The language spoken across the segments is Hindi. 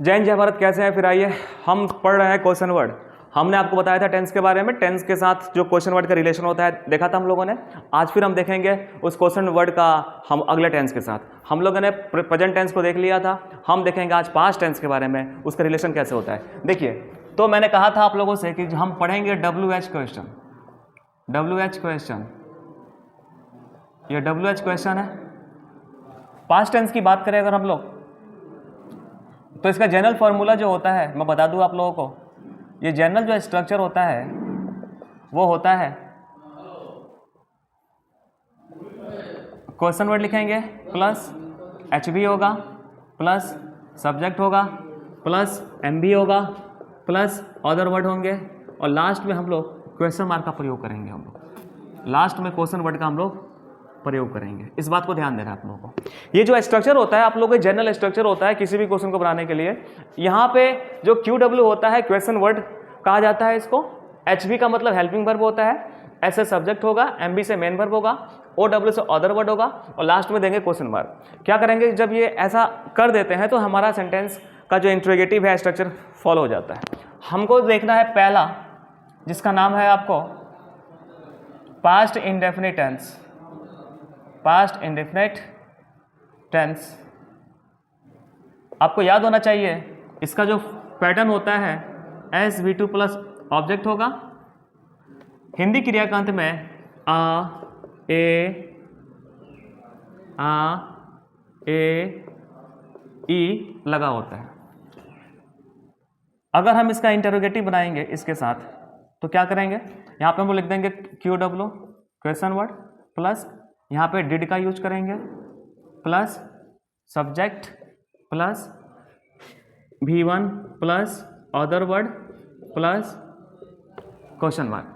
जैन जय भारत, कैसे हैं? फिर आइए हम पढ़ रहे हैं क्वेश्चन वर्ड। हमने आपको बताया था टेंस के बारे में, टेंस के साथ जो क्वेश्चन वर्ड का रिलेशन होता है देखा था हम लोगों ने। आज फिर हम देखेंगे उस क्वेश्चन वर्ड का हम अगले टेंस के साथ। हम लोगों ने प्रेजेंट टेंस को देख लिया था, हम देखेंगे आज पास्ट टेंस के बारे में, उसका रिलेशन कैसे होता है। देखिए, तो मैंने कहा था आप लोगों से कि हम पढ़ेंगे WH क्वेश्चन। WH क्वेश्चन, ये WH क्वेश्चन है। पास्ट टेंस की बात करें अगर हम लोग, तो इसका जनरल फॉर्मूला जो होता है मैं बता दूं आप लोगों को। ये जनरल जो स्ट्रक्चर होता है वो होता है क्वेश्चन वर्ड लिखेंगे प्लस HV होगा प्लस सब्जेक्ट होगा प्लस MB होगा प्लस अदर वर्ड होंगे और लास्ट में हम लोग क्वेश्चन मार्क का प्रयोग करेंगे। हम लोग लास्ट में क्वेश्चन वर्ड का हम लोग प्रयोग करेंगे। इस बात को ध्यान देना है आप लोगों को। ये जो स्ट्रक्चर होता है आप लोगों का जनरल स्ट्रक्चर होता है किसी भी क्वेश्चन को बनाने के लिए। यहाँ पे जो QW होता है क्वेश्चन वर्ड कहा जाता है इसको। HV का मतलब हेल्पिंग वर्ब होता है, S से सब्जेक्ट होगा, MB से मेन वर्ब होगा, OW से अदर वर्ड होगा और लास्ट में देंगे क्वेश्चन मार्क। क्या करेंगे, जब ये ऐसा कर देते हैं तो हमारा सेंटेंस का जो इंट्रोगेटिव है स्ट्रक्चर फॉलो हो जाता है। हमको देखना है पहला, जिसका नाम है आपको past indefinite tense. Past indefinite tense आपको याद होना चाहिए। इसका जो पैटर्न होता है SV2 प्लस ऑब्जेक्ट होगा, हिंदी क्रिया का अंत में ए ई लगा होता है। अगर हम इसका इंटरोगेटिव बनाएंगे इसके साथ तो क्या करेंगे, यहाँ पे हम लिख देंगे QW क्वेश्चन वर्ड प्लस यहाँ पे डिड का यूज करेंगे plus subject plus V1 plus other word plus question mark.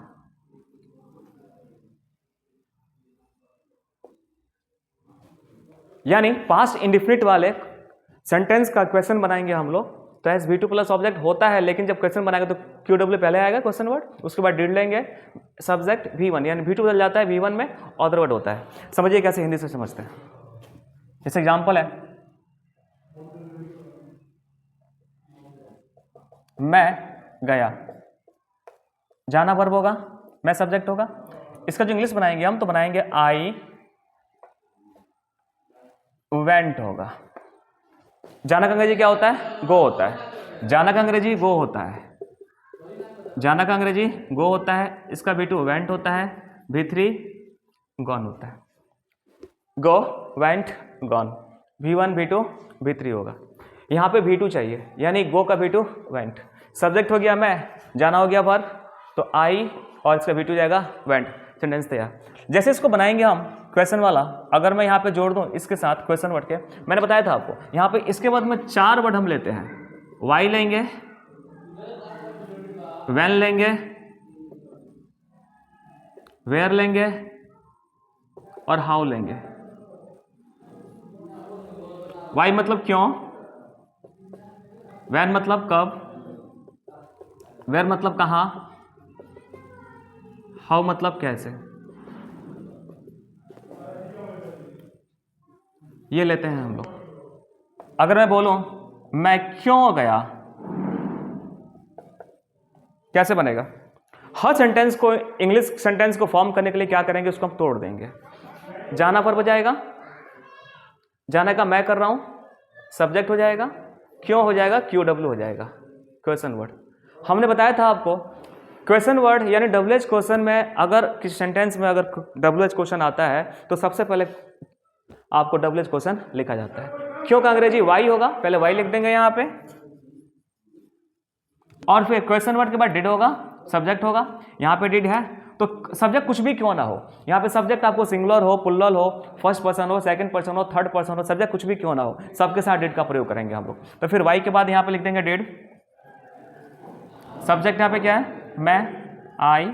यानी पास्ट इंडेफिनिट वाले सेंटेंस का क्वेश्चन बनाएंगे हम लोग तो SV2 प्लस ऑब्जेक्ट होता है, लेकिन जब क्वेश्चन बनाएंगे तो QW पहले आएगा क्वेश्चन वर्ड, उसके बाद डिड लेंगे सब्जेक्ट V1, यानी V2 बदल जाता है, V1 में अदर वर्ड होता है। समझिए कैसे हिंदी से समझते हैं। जैसे एग्जांपल है, मैं गया, जाना वर्ब होगा, मैं सब्जेक्ट होगा। इसका जो इंग्लिश बनाएंगे हम तो बनाएंगे आई वेंट होगा। जाना का अंग्रेजी क्या होता है? गो होता है। जाना का अंग्रेजी गो होता है। जाना का अंग्रेजी गो होता है। इसका V2 वेंट होता है, V3 गॉन होता है। Go went gone, V1 V2 V3 होगा। यहाँ पे V2 चाहिए, यानी गो का V2 वेंट। सब्जेक्ट हो गया मैं, जाना हो गया वर्ब, तो आई और इसका V2 जाएगा वेंट। सेंटेंस तैयार। जैसे इसको बनाएंगे हम क्वेश्चन वाला, अगर मैं यहाँ पे जोड़ दूँ इसके साथ क्वेश्चन वर्ड के, मैंने बताया था आपको यहाँ पे इसके बाद में 4 वर्ड हम लेते हैं। वाई लेंगे, व्हेन लेंगे, वेयर लेंगे और हाउ लेंगे। वाई मतलब क्यों, व्हेन मतलब कब, वेयर मतलब कहाँ, हाउ मतलब कैसे। ये लेते हैं हम लोग। अगर मैं बोलूं मैं क्यों गया, कैसे बनेगा? हर सेंटेंस को, इंग्लिश सेंटेंस को फॉर्म करने के लिए क्या करेंगे, उसको हम तोड़ देंगे। जाना वर्ब हो जाएगा, जाने का मैं कर रहा हूं, सब्जेक्ट हो जाएगा, क्यों हो जाएगा, QW हो जाएगा क्वेश्चन वर्ड। हमने बताया था आपको क्वेश्चन वर्ड यानी WH क्वेश्चन में, अगर किसी सेंटेंस में अगर WH क्वेश्चन आता है तो सबसे पहले आपको WH क्वेश्चन लिखा जाता है। क्यों का अंग्रेजी वाई होगा, पहले वाई लिख देंगे यहाँ पे, और फिर क्वेश्चन वर्ड के बाद डिड होगा, सब्जेक्ट होगा। यहाँ पे डिड है तो सब्जेक्ट कुछ भी क्यों ना हो, यहाँ पे सब्जेक्ट आपको सिंगुलर हो, प्लुरल हो, फर्स्ट पर्सन हो, सेकंड पर्सन हो, थर्ड पर्सन हो, सब्जेक्ट कुछ भी क्यों ना हो, सबके साथ डिड का प्रयोग करेंगे हम लोग। तो फिर वाई के बाद यहाँ पे लिख देंगे डिड, सब्जेक्ट यहाँ पे क्या है, मैं, आई,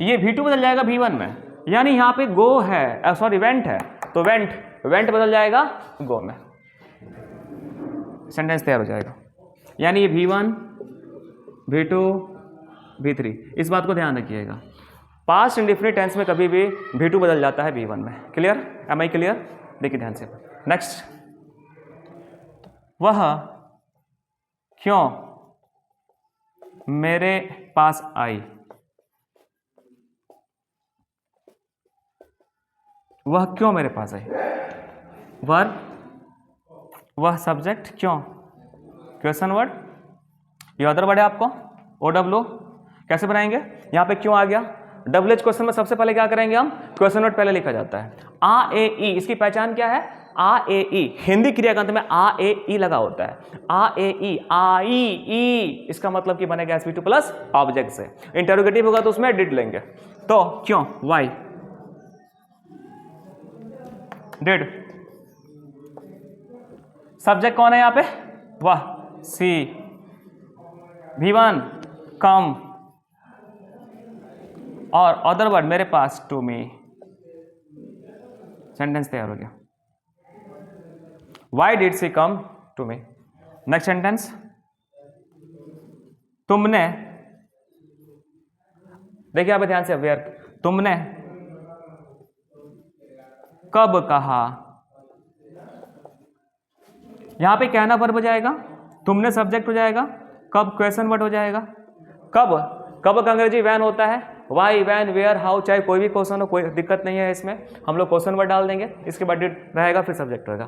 ये V2 बदल जाएगा V1 में, यानी यहाँ पे गो है, सॉरी वेंट है, तो वेंट बदल जाएगा गो में। सेंटेंस तैयार हो जाएगा। यानी ये V1 V2 V3, इस बात को ध्यान रखिएगा। पास्ट इंडेफिनिट टेंस में कभी भी V2 बदल जाता है V1 में। क्लियर? Am I clear? देखिए ध्यान से। नेक्स्ट, वह क्यों मेरे पास आई, वह क्यों मेरे पास आई, वर्ब, वह सब्जेक्ट, क्यों क्वेश्चन वर्ड, ये अदर वर्ड है आपको OW। कैसे बनाएंगे, यहाँ पे क्यों आ गया, WH क्वेश्चन में सबसे पहले क्या करेंगे हम, क्वेश्चन वर्ड पहले लिखा जाता है। आ ए ई, इसकी पहचान क्या है, आ ए ई, हिंदी क्रिया का अंत में आ ए ई लगा होता है, आ ए ई, आई ई, इसका मतलब कि बनेगा SV2 प्लस ऑब्जेक्ट से। इंटरोगेटिव होगा तो उसमें डिड लेंगे, तो क्यों वाई, डिड, सब्जेक्ट कौन है यहाँ पे, वह, सी, V1 कम, और अदर वर्ड मेरे पास, टू मी। सेंटेंस तैयार हो गया। Why did she come to me? Next sentence, तुमने, देखिए यहाँ पे ध्यान से, वेयर, तुमने कब कहा, यहां पे कहना वर्ब हो जाएगा, तुमने सब्जेक्ट हो जाएगा, कब क्वेश्चन वर्ड हो जाएगा। कब, कब का अंग्रेजी वैन होता है, वाई, वैन, वेयर, हाउ, चाहे कोई भी क्वेश्चन हो, कोई दिक्कत नहीं है इसमें, हम लोग क्वेश्चन वर्ड डाल देंगे, इसके बाद डिड रहेगा, फिर सब्जेक्ट रहेगा।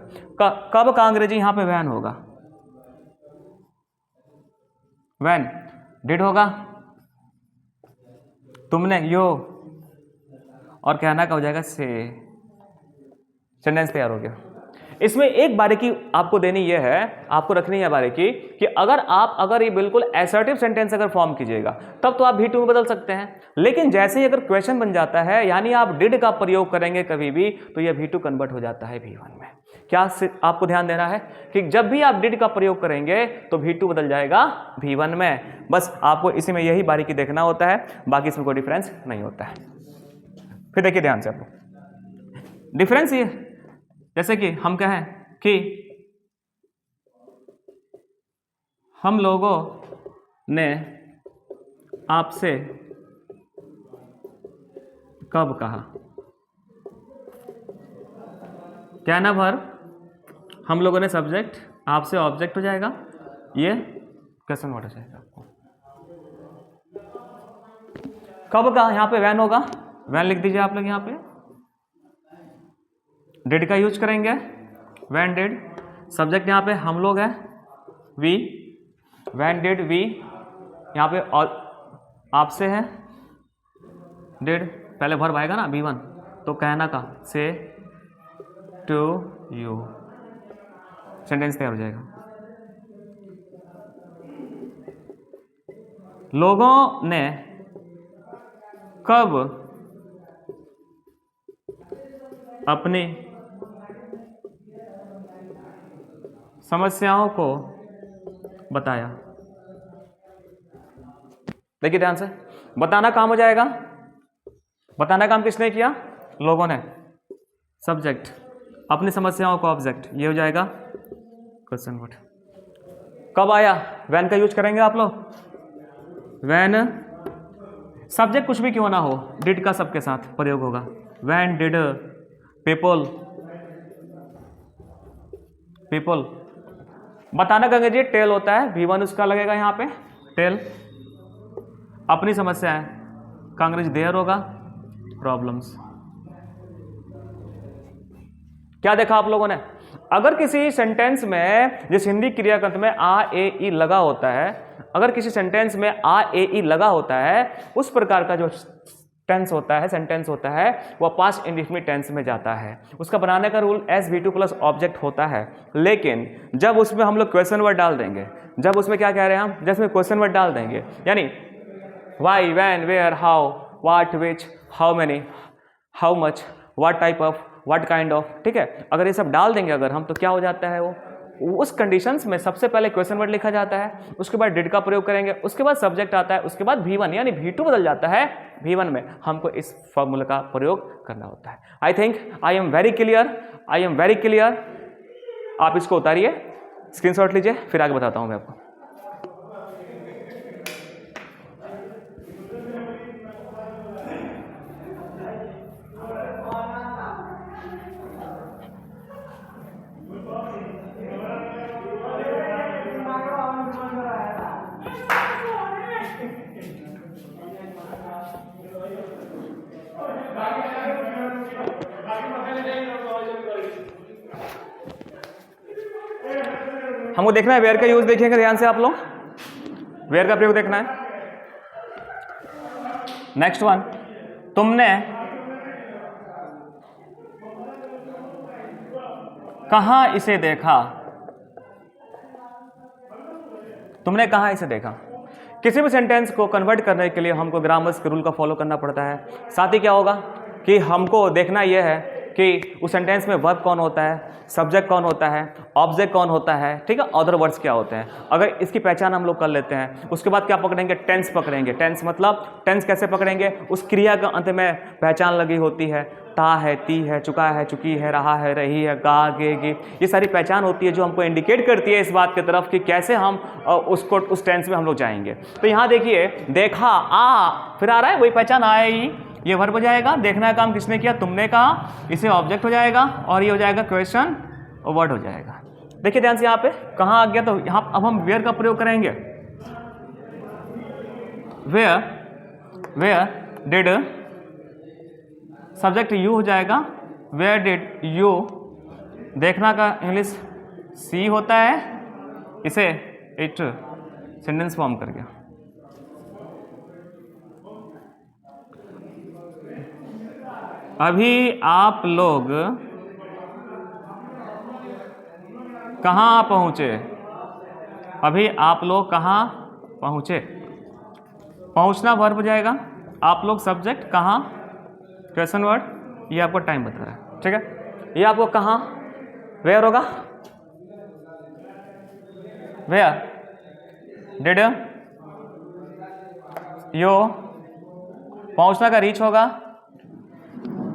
कब का अंग्रेजी यहां पे वैन होगा, वैन, डिड होगा, तुमने यो, और कहना का हो जाएगा से। सेंटेंस तैयार हो गया। इसमें एक बारीकी आपको देनी यह है, आपको रखनी है बारीकी, कि अगर ये बिल्कुल असर्टिव सेंटेंस अगर फॉर्म कीजिएगा तब तो आप V2 में बदल सकते हैं, लेकिन जैसे ही अगर क्वेश्चन बन जाता है, यानी आप डिड का प्रयोग करेंगे कभी भी, तो यह V2 कन्वर्ट हो जाता है V1 में। क्या आपको ध्यान देना है कि जब भी आप डिड का प्रयोग करेंगे तो V2 बदल जाएगा V1 में। बस आपको इसी में यही बारीकी देखना होता है, बाकी इसमें कोई डिफरेंस नहीं होता है। फिर देखिए ध्यान से, आपको डिफरेंस ये, जैसे कि हम कहें कि हम लोगों ने आपसे कब कहा, क्या ना वर्ब, हम लोगों ने सब्जेक्ट, आपसे ऑब्जेक्ट हो जाएगा, ये क्वेश्चन वर्ड हो जाएगा। आपको कब का यहां पे वैन होगा, वैन लिख दीजिए आप लोग, यहां पे डिड का यूज करेंगे, वैन डिड, सब्जेक्ट यहाँ पे हम लोग हैं, वी, वैन डिड वी, यहाँ पे आपसे है, डिड, पहले वर्ब आएगा ना V1, तो कहना का से टू यू। सेंटेंस तैयार हो जाएगा। लोगों ने कब अपनी समस्याओं को बताया। देखिए ध्यान से, बताना काम हो जाएगा, बताना काम किसने किया, लोगों ने, सब्जेक्ट, अपनी समस्याओं को ऑब्जेक्ट, ये हो जाएगा क्वेश्चन वर्ड। कब आया, वैन का यूज करेंगे आप लोग, वैन, सब्जेक्ट कुछ भी क्यों ना हो, डिड का सबके साथ प्रयोग होगा, वैन डिड पीपल, पीपल, बताना का अंग्रेजी टेल होता है, V1 उसका लगेगा यहाँ पे, टेल, अपनी समस्या है का अंग्रेजी देयर होगा, प्रॉब्लम्स। क्या देखा आप लोगों ने, अगर किसी सेंटेंस में जिस हिंदी क्रियाकर्त में आ ए ई लगा होता है, अगर किसी सेंटेंस में आ ए ई लगा होता है, उस प्रकार का जो टेंस होता है, सेंटेंस होता है, वह पास्ट इंडेफिनिट टेंस में जाता है। उसका बनाने का रूल SV2 प्लस ऑब्जेक्ट होता है, लेकिन जब उसमें हम लोग क्वेश्चन वर्ड डाल देंगे, जब उसमें क्या कह रहे हैं हम, जब उसमें क्वेश्चन वर्ड डाल देंगे, यानी why, when, where, how, what, which, how many, how much, what type of, what kind of, ठीक है, अगर ये सब डाल देंगे अगर हम, तो क्या हो जाता है, वो उस कंडीशंस में सबसे पहले क्वेश्चन वर्ड लिखा जाता है, उसके बाद डिड का प्रयोग करेंगे, उसके बाद सब्जेक्ट आता है, उसके बाद V1 यानी V2 बदल जाता है V1 में। हमको इस फॉर्मूला का प्रयोग करना होता है। I think I am very clear, I am very clear. आप इसको उतारिए, स्क्रीनशॉट लीजिए, फिर आगे बताता हूं मैं आपको। हमको देखना है वेयर का यूज, देखिएगा ध्यान से आप लोग, वेयर का प्रयोग देखना है। नेक्स्ट वन, तुमने कहां इसे देखा, तुमने कहां इसे देखा। किसी भी सेंटेंस को कन्वर्ट करने के लिए हमको ग्रामर्स के रूल का फॉलो करना पड़ता है। साथ ही क्या होगा कि हमको देखना यह है कि उस सेंटेंस में वर्ब कौन होता है, सब्जेक्ट कौन होता है, ऑब्जेक्ट कौन होता है, ठीक है, अदर वर्ड्स क्या होते हैं। अगर इसकी पहचान हम लोग कर लेते हैं, उसके बाद क्या पकड़ेंगे, टेंस पकड़ेंगे। टेंस मतलब टेंस कैसे पकड़ेंगे, उस क्रिया का अंत में पहचान लगी होती है, ता है, ती है, चुका है, चुकी है, रहा है, रही है, गा, गे, ये सारी पहचान होती है जो हमको इंडिकेट करती है इस बात की तरफ कि कैसे हम उसको उस टेंस में हम लोग जाएंगे। तो यहाँ देखिए, देखा, आ, फिर आ रहा है वही पहचान, आए ही, ये वर्ब हो जाएगा। देखना का काम किसने किया, तुमने कहा, इसे ऑब्जेक्ट हो जाएगा और ये हो जाएगा क्वेश्चन और वर्ड हो जाएगा। देखिए ध्यान से यहाँ पे कहाँ आ गया, तो यहाँ अब हम वेयर का प्रयोग करेंगे। वेयर डिड, सब्जेक्ट यू हो जाएगा, वेयर डिड यू, देखना का इंग्लिश सी होता है, इसे इट सेंटेंस फॉर्म कर गया। अभी आप लोग कहाँ पहुँचे, अभी आप लोग कहाँ पहुँचे, पहुँचना वर्ब हो जाएगा, आप लोग सब्जेक्ट, कहाँ क्वेश्चन वर्ड, ये आपको टाइम बता रहा है, ठीक है। ये आपको कहाँ, वेयर होगा, वेयर डिड यू, पहुँचना का रीच होगा,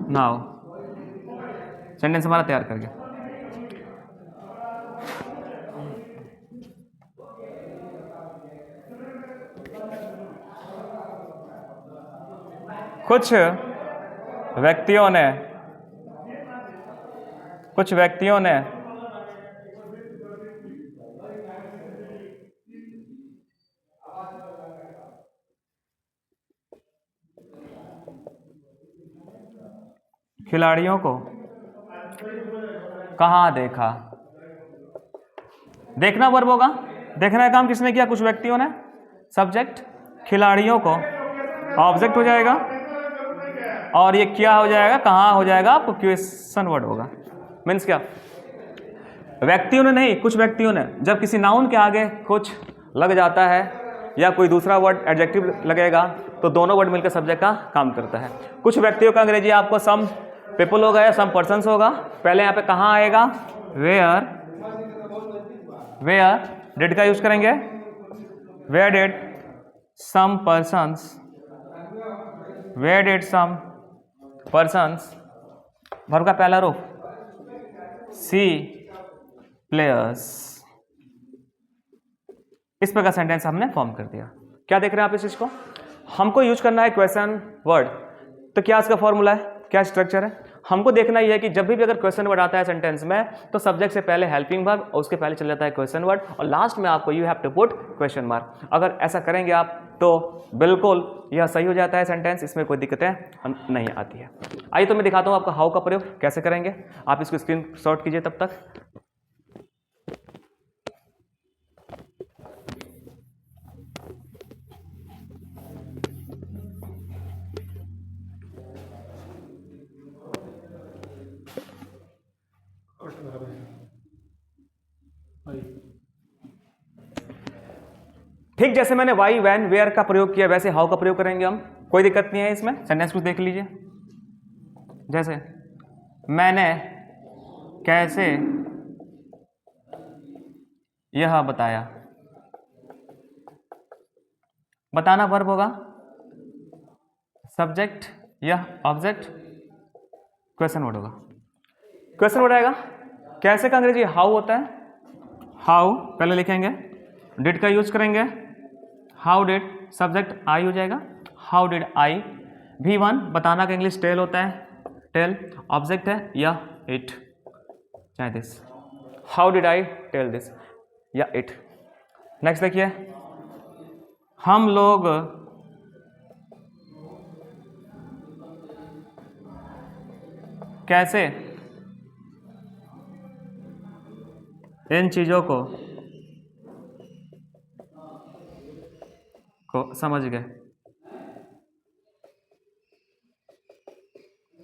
नाउ, सेंटेंस हमारा तैयार कर गया। कुछ व्यक्तियों ने खिलाड़ियों को कहाँ देखा, देखना वर्ब होगा, देखने का काम किसने किया, कुछ व्यक्तियों ने, सब्जेक्ट, खिलाड़ियों को ऑब्जेक्ट हो जाएगा और ये क्या हो जाएगा, कहाँ हो जाएगा, आपको क्वेश्चन वर्ड होगा। मीन्स क्या, व्यक्तियों ने नहीं, कुछ व्यक्तियों ने। जब किसी नाउन के आगे कुछ लग जाता है या कोई दूसरा वर्ड एडजेक्टिव लगेगा तो दोनों वर्ड मिलकर सब्जेक्ट का काम करता है। कुछ व्यक्तियों का अंग्रेजी आपको सम पीपल होगा या सम पर्सन्स होगा। पहले यहाँ पे कहाँ आएगा, वेयर डिड का यूज करेंगे, where did some persons, where did some persons, verb का पहला रूप सी प्लेयर्स। इस प्रकार सेंटेंस हमने फॉर्म कर दिया। क्या देख रहे हैं आप इस चीज को, हमको यूज करना है क्वेश्चन वर्ड। तो क्या इसका फॉर्मूला है, क्या स्ट्रक्चर है, हमको देखना ही है कि जब भी अगर क्वेश्चन वर्ड आता है सेंटेंस में तो सब्जेक्ट से पहले हेल्पिंग वर्ब और उसके पहले चल जाता है क्वेश्चन वर्ड और लास्ट में आपको you have to put question mark. अगर ऐसा करेंगे आप तो बिल्कुल यह सही हो जाता है सेंटेंस, इसमें कोई दिक्कतें नहीं आती है। आइए तो मैं दिखाता हूँ आपको हाउ का प्रयोग कैसे करेंगे। आप इसको स्क्रीन शॉट कीजिए तब तक। ठीक जैसे मैंने वाई, वैन, वेयर का प्रयोग किया वैसे हाउ का प्रयोग करेंगे हम। कोई दिक्कत नहीं है इसमें। सेंटेंस कुछ देख लीजिए, जैसे मैंने कैसे यह बताया, बताना वर्ब होगा, सब्जेक्ट यह ऑब्जेक्ट, क्वेश्चन वर्ड होगा। क्वेश्चन वर्ड आएगा, कैसे का अंग्रेजी हाउ होता है, हाउ पहले लिखेंगे, डिड का यूज करेंगे, हाउ डिड सब्जेक्ट आई हो जाएगा, हाउ डिड आई। V1 बताना का इंग्लिश टेल होता है, टेल ऑब्जेक्ट है या इट, चाहे this, how did I tell this या इट। नेक्स्ट देखिए, हम लोग कैसे इन चीजों को समझ गए।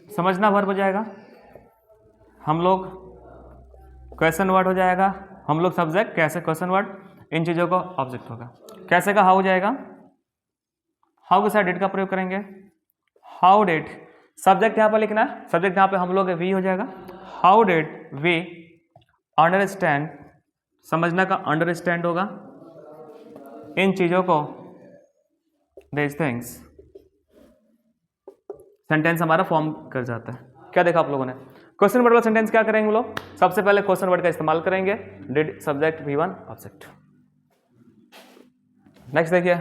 समझना वर्ब हो जाएगा, हम लोग क्वेश्चन वर्ड हो जाएगा, हम लोग सब्जेक्ट, कैसे क्वेश्चन वर्ड, इन चीज़ों को ऑब्जेक्ट होगा। कैसे का हाउ हो जाएगा, हाउ के साथ डिड का प्रयोग करेंगे, हाउ डिड, सब्जेक्ट यहाँ पर लिखना है, सब्जेक्ट यहाँ पे हम लोग वी हो जाएगा, हाउ डिड वी अंडरस्टैंड, समझना का अंडरस्टैंड होगा, इन चीज़ों को, दिस थिंग्स, सेंटेंस हमारा फॉर्म कर जाता है। क्या देखा आप लोगों ने, क्वेश्चन वर्ड वाला सेंटेंस क्या करेंगे हम लोग, सबसे पहले क्वेश्चन वर्ड का इस्तेमाल करेंगे, did subject V1 object. Next देखिए,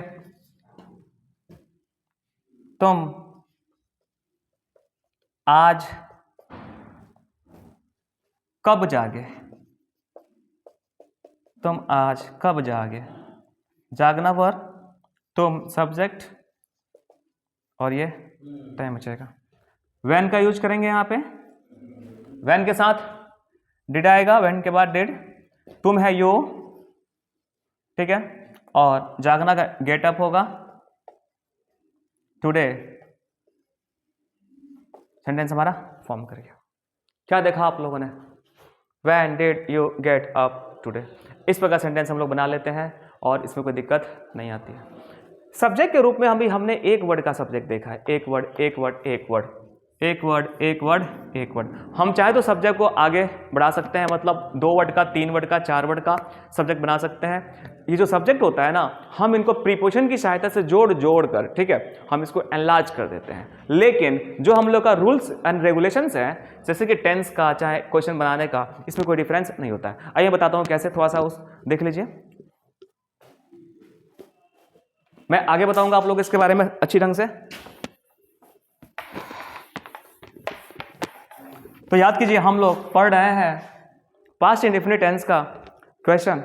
तुम आज कब जागे, तुम आज कब जागे, जागना पर, तुम सब्जेक्ट और ये टाइम बचेगा। व्हेन का यूज करेंगे यहाँ पे, व्हेन के साथ डिड आएगा, व्हेन के बाद डिड, तुम है यू, ठीक है, और जागना का गेट अप होगा, टुडे, सेंटेंस हमारा फॉर्म करेगा। क्या देखा आप लोगों ने, when did you get up today, इस प्रकार सेंटेंस हम लोग बना लेते हैं और इसमें कोई दिक्कत नहीं आती है। सब्जेक्ट के रूप में हमने एक वर्ड का सब्जेक्ट देखा है, एक वर्ड एक वर्ड एक वर्ड एक वर्ड एक वर्ड एक वर्ड। हम चाहे तो सब्जेक्ट को आगे बढ़ा सकते हैं, मतलब 2 वर्ड का, 3 वर्ड का, 4 वर्ड का सब्जेक्ट बना सकते हैं। ये जो सब्जेक्ट होता है ना, हम इनको प्रीपोजिशन की सहायता से जोड़ कर, ठीक है, हम इसको एनलार्ज कर देते हैं। लेकिन जो हम लोग का रूल्स एंड रेगुलेशंस है, जैसे कि टेंस का, चाहे क्वेश्चन बनाने का, इसमें कोई डिफरेंस नहीं होता है। आइए बताता हूँ कैसे, थोड़ा सा उस देख लीजिए, मैं आगे बताऊंगा आप लोग इसके बारे में अच्छी ढंग से। तो याद कीजिए, हम लोग पढ़ रहे हैं पास्ट इंडेफिनिट टेंस का क्वेश्चन।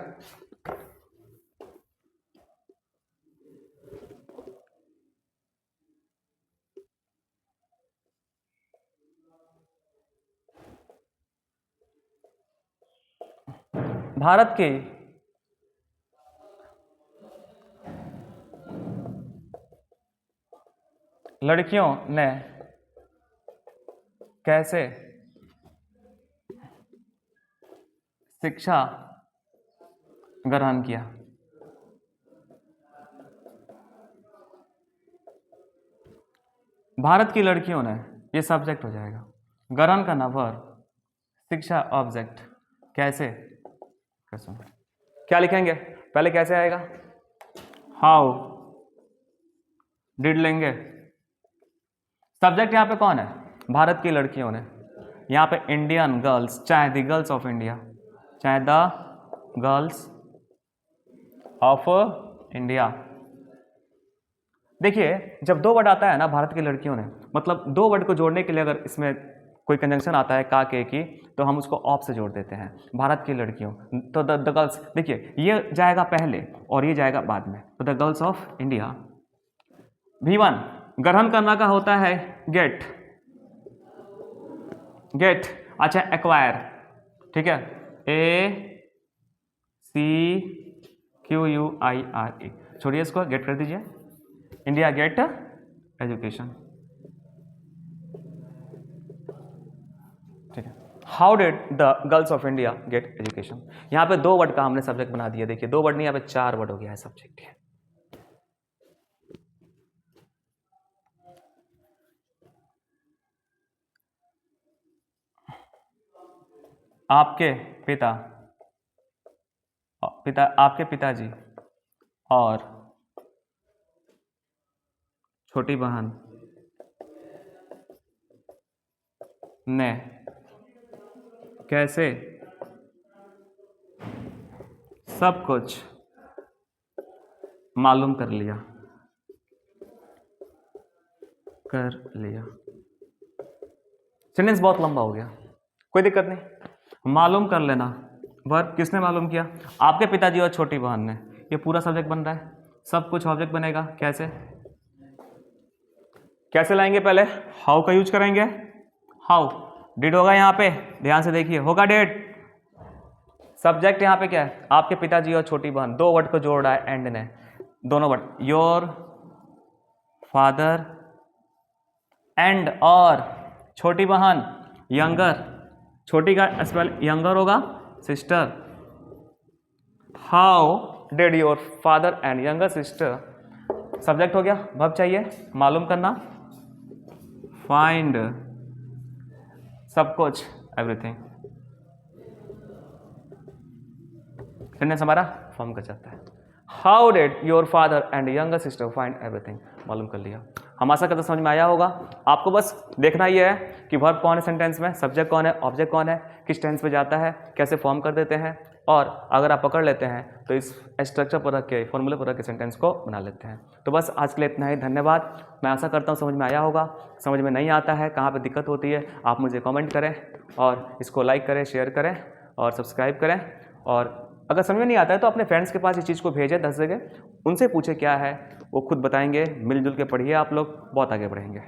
भारत की लड़कियों ने कैसे शिक्षा ग्रहण किया। भारत की लड़कियों ने, ये सब्जेक्ट हो जाएगा, ग्रहण का ना वर्ब, शिक्षा ऑब्जेक्ट, कैसे, कैसे, क्या लिखेंगे पहले, कैसे आएगा, हाउ डिड लेंगे, सब्जेक्ट यहाँ पे कौन है, भारत की लड़कियों ने, यहाँ पे इंडियन गर्ल्स, चाहे द गर्ल्स ऑफ इंडिया, चाहे द गर्ल्स ऑफ इंडिया। देखिए, जब 2 वर्ड आता है ना, भारत की लड़कियों ने, मतलब 2 वर्ड को जोड़ने के लिए अगर इसमें कोई कंजंक्शन आता है का के की, तो हम उसको ऑफ से जोड़ देते हैं, भारत की लड़कियों, तो द गर्ल्स, देखिए ये जाएगा पहले और ये जाएगा बाद में, तो the girls of India. V1 ग्रहण करना का होता है गेट, गेट, अच्छा एक्वायर, ठीक है, ACQUIRE, छोड़िए इसको, गेट कर दीजिए, इंडिया गेट एजुकेशन, ठीक है। How did the girls of India get education, यहाँ पे 2 वर्ड का हमने सब्जेक्ट बना दिया, देखिए 2 वर्ड नहीं, यहाँ पे 4 वर्ड हो गया है सब्जेक्ट है। आपके आपके पिताजी और छोटी बहन ने कैसे सब कुछ मालूम कर लिया, सेंटेंस बहुत लंबा हो गया, कोई दिक्कत नहीं, मालूम कर लेना, वर्ब किसने मालूम किया, आपके पिताजी और छोटी बहन ने, ये पूरा सब्जेक्ट बन रहा है, सब कुछ ऑब्जेक्ट बनेगा, कैसे, कैसे लाएंगे, पहले हाउ का यूज करेंगे, हाउ, डिड होगा यहाँ पे, ध्यान से देखिए, होगा डिड, सब्जेक्ट यहाँ पे क्या है, आपके पिताजी और छोटी बहन, 2 वर्ड को जोड़ रहा है एंड ने, दोनों वर्ड, योर फादर एंड और छोटी बहन यंगर, छोटी का स्पेल यंगर होगा sister. How did your father and younger sister, subject हो गया, वर्ब चाहिए मालूम करना, फाइंड सब कुछ एवरीथिंग, सेंटेंस हमारा फॉर्म कर जाता है। How did your father and younger sister find everything, मालूम कर लिया। हम आशा करते समझ में आया होगा। आपको बस देखना ही है कि वर्ब कौन है सेंटेंस में, सब्जेक्ट कौन है, ऑब्जेक्ट कौन है, किस टेंस पे जाता है, कैसे फॉर्म कर देते हैं, और अगर आप पकड़ लेते हैं तो इस स्ट्रक्चर पर रख के, फॉर्मूले पर रख के सेंटेंस को बना लेते हैं। तो बस आज के लिए इतना ही, धन्यवाद। मैं आशा करता हूँ समझ में आया होगा। समझ में नहीं आता है, कहाँ पर दिक्कत होती है, आप मुझे कॉमेंट करें और इसको लाइक करें, शेयर करें और सब्सक्राइब करें। और अगर समझ में नहीं आता है तो अपने फ्रेंड्स के पास इस चीज़ को भेजें 10 जगह, उनसे पूछे क्या है, वो खुद बताएंगे। मिलजुल के पढ़िए, आप लोग बहुत आगे बढ़ेंगे।